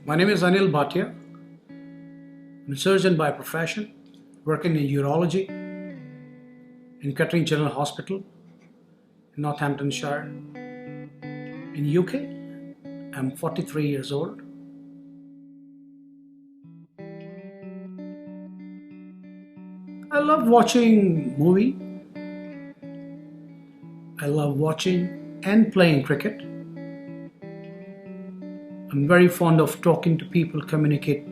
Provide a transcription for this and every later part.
My name is Aneel Bhatia. I'm a surgeon by profession, working in Neurology in Kettering General Hospital in Northamptonshire in UK. I'm 43 years old. I love watching movie. I love watching and playing cricket. I'm very fond of talking to people, communicate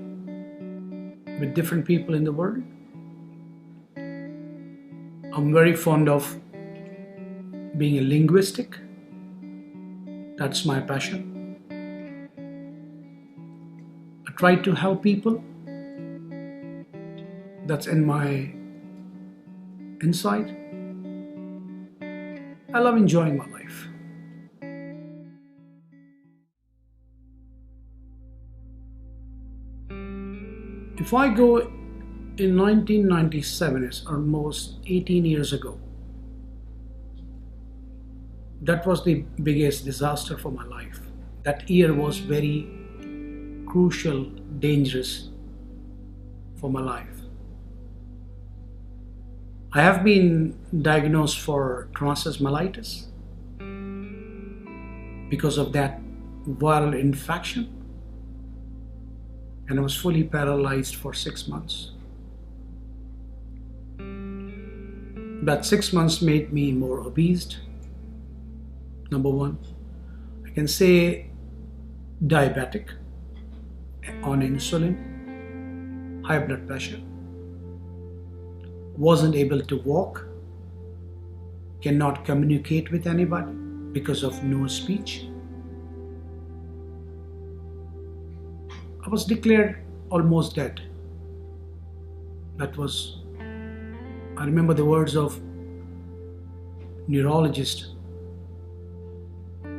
with different people in the world. I'm very fond of being a linguistic. That's my passion. I try to help people. That's in my inside. I love enjoying my life. If I go in 1997, it's almost 18 years ago. That was the biggest disaster for my life. That year was very crucial, dangerous for my life. I have been diagnosed for transverse myelitis because of that viral infection, and I was fully paralyzed for 6 months. That 6 months made me more obese. Number one, I can say diabetic, on insulin, high blood pressure, wasn't able to walk, cannot communicate with anybody because of no speech. I was declared almost dead. I remember the words of neurologist.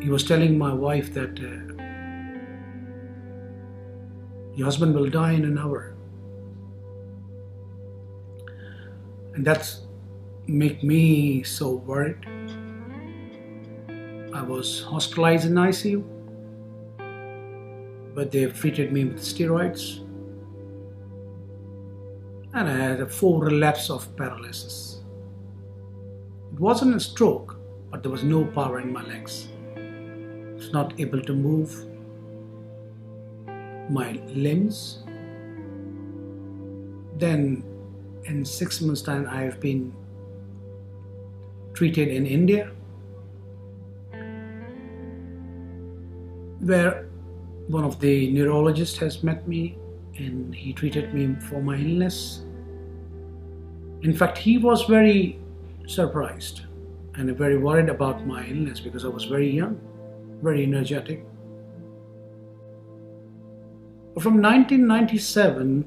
He was telling my wife that your husband will die in an hour. And that's make me so worried. I was hospitalized in ICU, but they treated me with steroids, and I had a 4 relapse of paralysis. It wasn't a stroke, but there was no power in my legs. I was not able to move my limbs. Then in 6 months' time, I have been treated in India, where one of the neurologists has met me and he treated me for my illness. In fact, he was very surprised and very worried about my illness because I was very young, very energetic. But from 1997,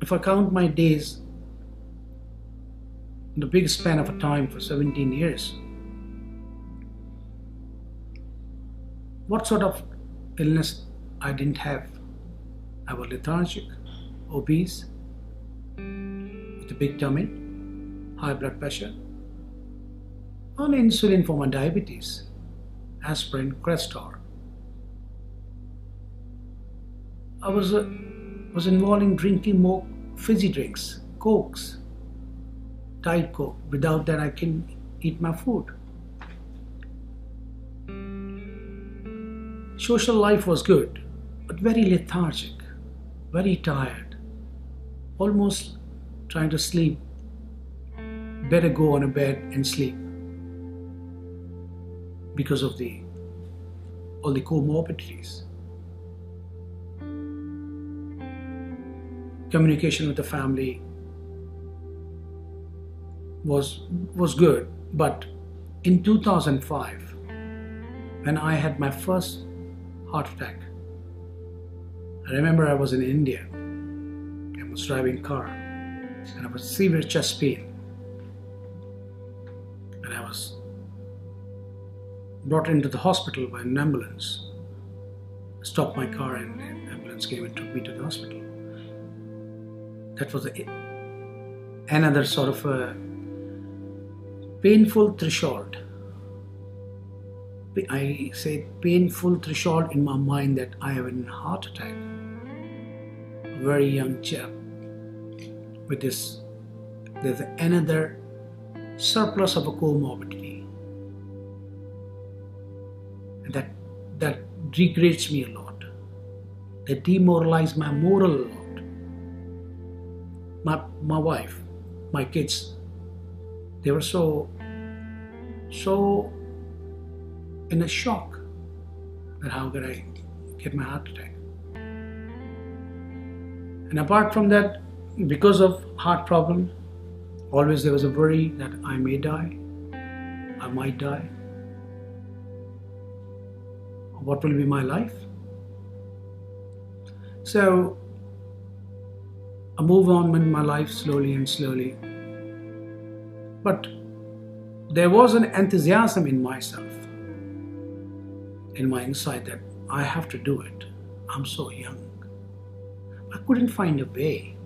if I count my days, in the big span of a time for 17 years, what sort of illness I didn't have? I was lethargic, obese, with a big tummy, high blood pressure, on insulin for my diabetes, aspirin, Crestor. I was involved in drinking more fizzy drinks, Cokes, Diet Coke. Without that, I can eat my food. Social life was good, but very lethargic, very tired, almost trying to sleep. Better go on a bed and sleep because of all the comorbidities. Communication with the family was good, but in 2005, when I had my first heart attack, I remember I was in India. I was driving car and I was severe chest pain, and I was brought into the hospital by an ambulance. I stopped my car and the ambulance came and took me to the hospital. That was another sort of a painful threshold I say painful threshold in my mind that I have a heart attack. A very young chap with this, there's another surplus of a comorbidity. And that degrades me a lot. That demoralized my moral a lot. My wife, my kids, they were so in a shock that how could I get my heart attack. And apart from that, because of heart problem, always there was a worry that I may die, I might die. What will be my life? So I move on with my life slowly and slowly. But there was an enthusiasm in myself, in my inside, that I have to do it. I'm so young. I couldn't find a way.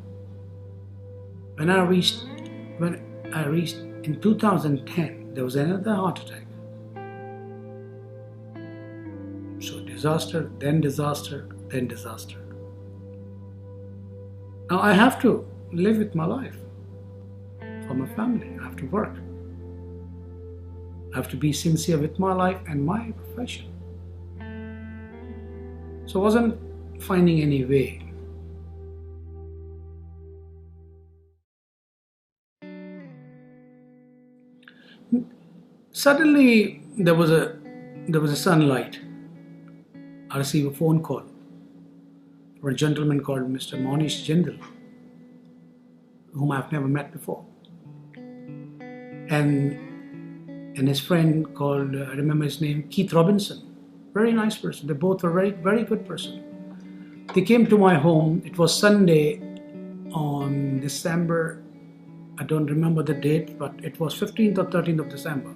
When I reached in 2010, there was another heart attack. So disaster, then disaster, then disaster. Now I have to live with my life for my family. I have to work. I have to be sincere with my life and my profession. So I wasn't finding any way. Suddenly there was a sunlight. I received a phone call from a gentleman called Mr. Monish Jindal, whom I've never met before, and his friend called, I remember his name, Keith Robinson. Very nice person. They both were very, very good person. They came to my home. It was Sunday on December, I don't remember the date, but it was 15th or 13th of December.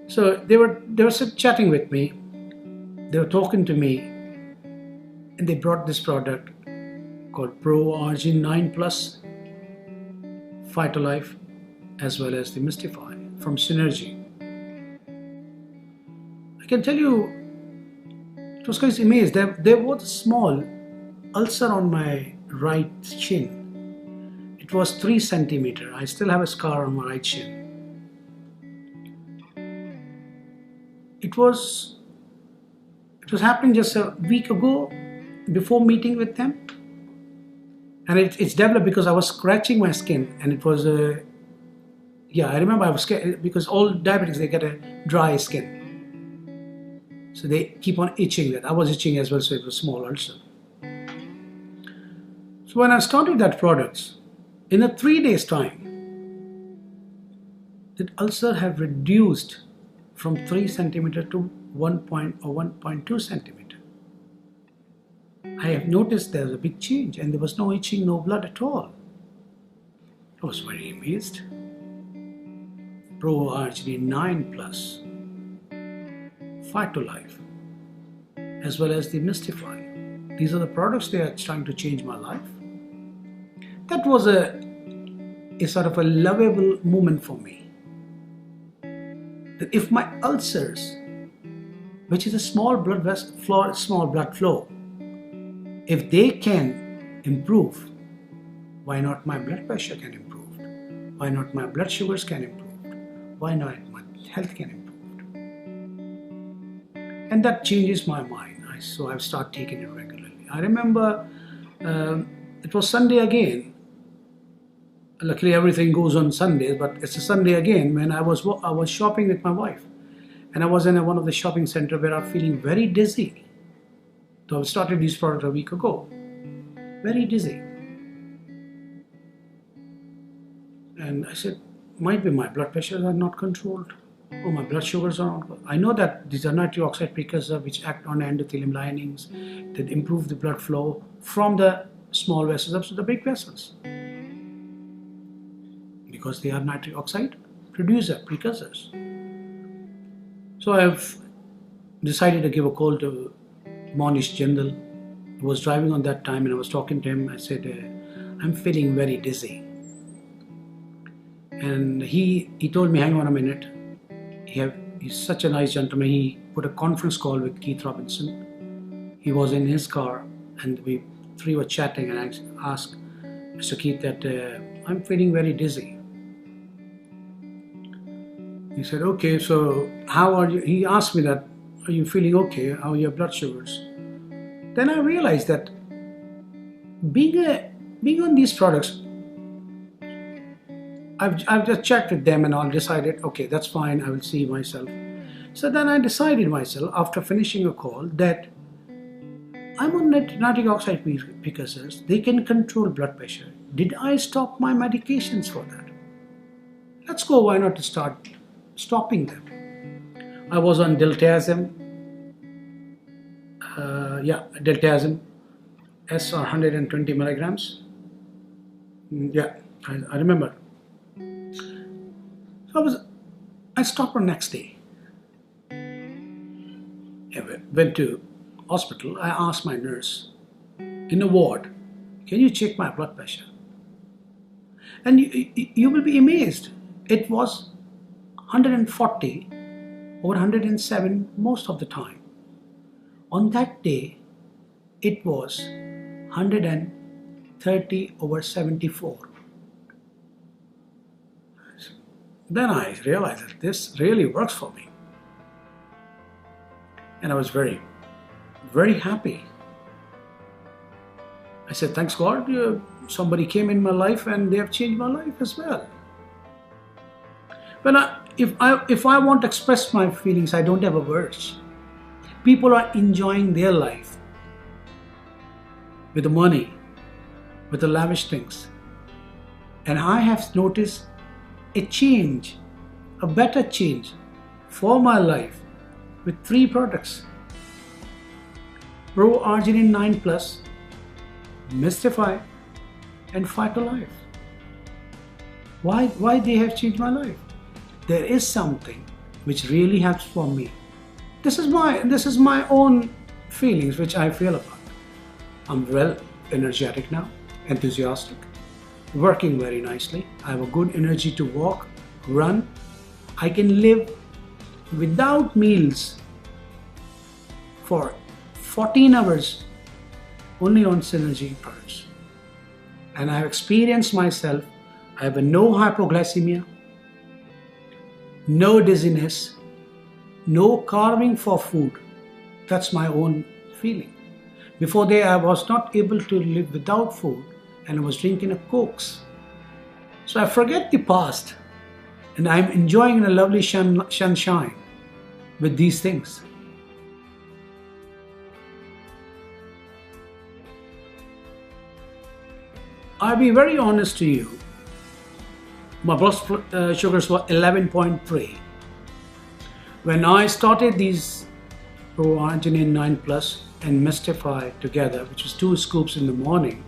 So they were chatting with me. They were talking to me, and they brought this product called Pro Argin 9 Plus, Phytolife, as well as the Mystify from Synergy. I can tell you, it was quite amazed. There was a small ulcer on my right shin. It was 3 centimeters. I still have a scar on my right shin. It was happening just a week ago before meeting with them. And it's developed because I was scratching my skin, and it was I remember I was scared because all diabetics, they get a dry skin. So they keep on itching that. I was itching as well, so it was a small ulcer. So when I started that product, in a 3 days time, that ulcer have reduced from 3 centimeter to 1.2 centimeter. I have noticed there's a big change, and there was no itching, no blood at all. I was very amazed. Pro Argin 9 Plus, Phytolife, as well as the Mystify. These are the products they are trying to change my life. That was a sort of a lovable moment for me. That if my ulcers, which is a small blood flow, if they can improve, why not my blood pressure can improve? Why not my blood sugars can improve? Why not my health can improve? And that changes my mind. So I've started taking it regularly. I remember it was Sunday again. Luckily everything goes on Sundays, but it's a Sunday again when I was shopping with my wife. And I was in one of the shopping centers where I'm feeling very dizzy. So I started these products a week ago. Very dizzy. And I said, might be my blood pressures are not controlled, or my blood sugars are not. I know that these are nitric oxide precursors which act on endothelium linings that improve the blood flow from the small vessels up to the big vessels, because they are nitric oxide precursors. So I've decided to give a call to Monish Jindal, who was driving on that time, and I was talking to him. I said, I'm feeling very dizzy. And he told me, hang on a minute. He's such a nice gentleman. He put a conference call with Keith Robinson. He was in his car and we three were chatting, and I asked Mr. Keith that I'm feeling very dizzy. He said, okay, so how are you? He asked me that, are you feeling okay? How are your blood sugars? Then I realized that being on these products, I've just checked with them and all, decided, okay, that's fine, I will see myself. So then I decided myself, after finishing a call, that I'm on nitric oxide precursors. They can control blood pressure. Did I stop my medications for that? Let's go, why not start stopping them? I was on diltiazem. Diltiazem S or 120 milligrams. I remember. So I stopped the next day. I went to hospital. I asked my nurse in the ward, can you check my blood pressure? And you will be amazed. It was 140 over 107 most of the time. On that day, it was 130 over 74. Then I realized that this really works for me. And I was very, very happy. I said, thanks God, somebody came in my life and they have changed my life as well. If I want to express my feelings, I don't have a words. People are enjoying their life with the money, with the lavish things. And I have noticed a change, a better change for my life with 3 products. Pro-Arginine 9 Plus, Mystify, and Fight to Life. Why they have changed my life? There is something which really helps for me. This is my own feelings which I feel about. I'm well energetic now, enthusiastic, working very nicely. I have a good energy to walk, run. I can live without meals for 14 hours only on Synergy products. And I have experienced myself, I have no hypoglycemia, no dizziness, no carving for food. That's my own feeling. Before that, I was not able to live without food and I was drinking a Cokes. So I forget the past and I'm enjoying a lovely sunshine with these things. I'll be very honest to you. My blood sugars were 11.3. When I started these Pro-Arginine 9 Plus and Mystify together, which was 2 scoops in the morning,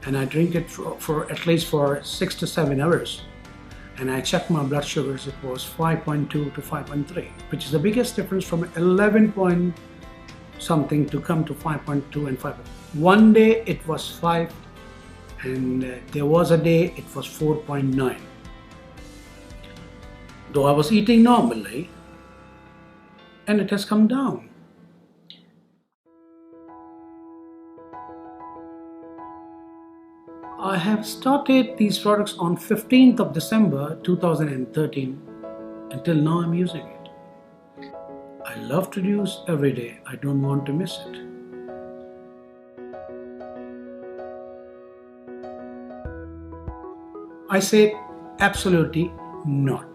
and I drink it for at least for 6 to 7 hours, and I checked my blood sugars, it was 5.2 to 5.3, which is the biggest difference from 11 point something to come to 5.2 and 5. One day it was 5, and there was a day it was 4.9. Though I was eating normally, and it has come down. I have started these products on 15th of December 2013. Until now I'm using it. I love to use every day. I don't want to miss it. I say absolutely not.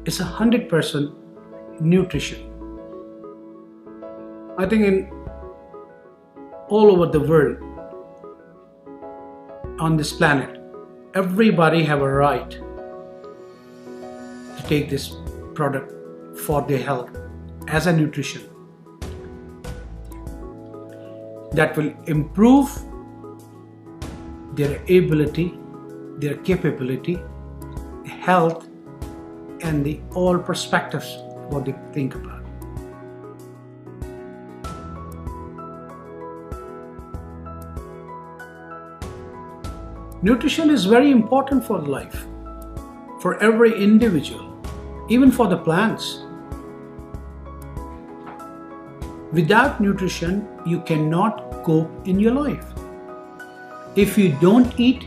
It's 100% nutrition. I think in all over the world, on this planet, everybody have a right to take this product for their health as a nutrition that will improve their ability, their capability, health, and the all perspectives what they think about. Nutrition is very important for life, for every individual. even for the plants. Without nutrition, you cannot cope in your life. If you don't eat,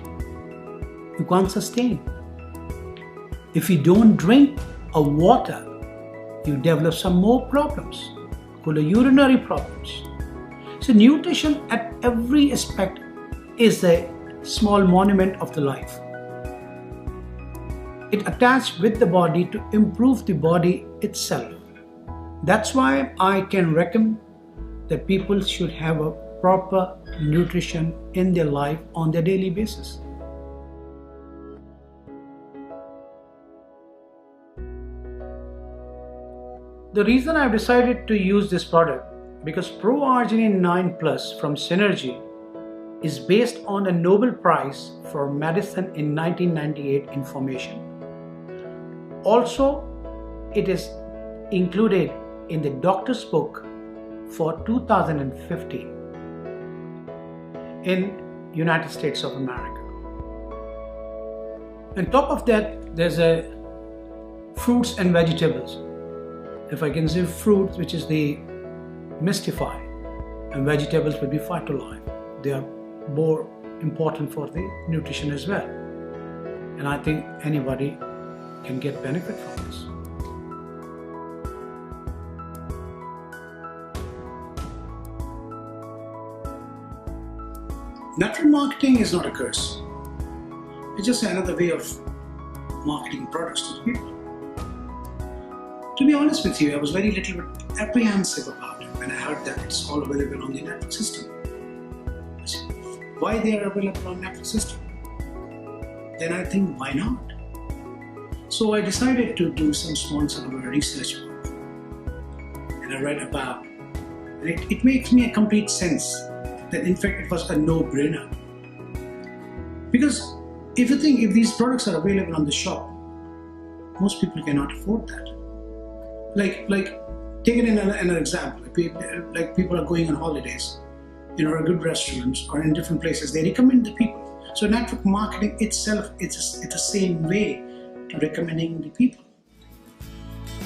you can't sustain. If you don't drink a water, you develop some more problems, called urinary problems. So nutrition at every aspect is a small monument of the life. It attaches with the body to improve the body itself. That's why I can recommend that people should have a proper nutrition in their life on their daily basis. The reason I've decided to use this product because Pro-Arginine 9 Plus from Synergy is based on a Nobel Prize for Medicine in 1998 information. Also, it is included in the doctor's book for 2015 in United States of America. On top of that, there's a fruits and vegetables. If I can say fruits, which is the mystify, and vegetables would be phytolife. They are more important for the nutrition as well. And I think anybody can get benefit from this. Natural marketing is not a curse. It's just another way of marketing products to the people. To be honest with you, I was very little bit apprehensive about it when I heard that it's all available on the Netflix system. I said, why they are available on Netflix system? Then I think, why not? So I decided to do some small sort of research work. And I read about, and it makes me a complete sense that in fact it was a no-brainer. Because if you think, if these products are available on the shop, most people cannot afford that. Like take it in an example. Like people are going on holidays, a good restaurants or in different places. They recommend the people. So network marketing itself, it's the same way to recommending the people.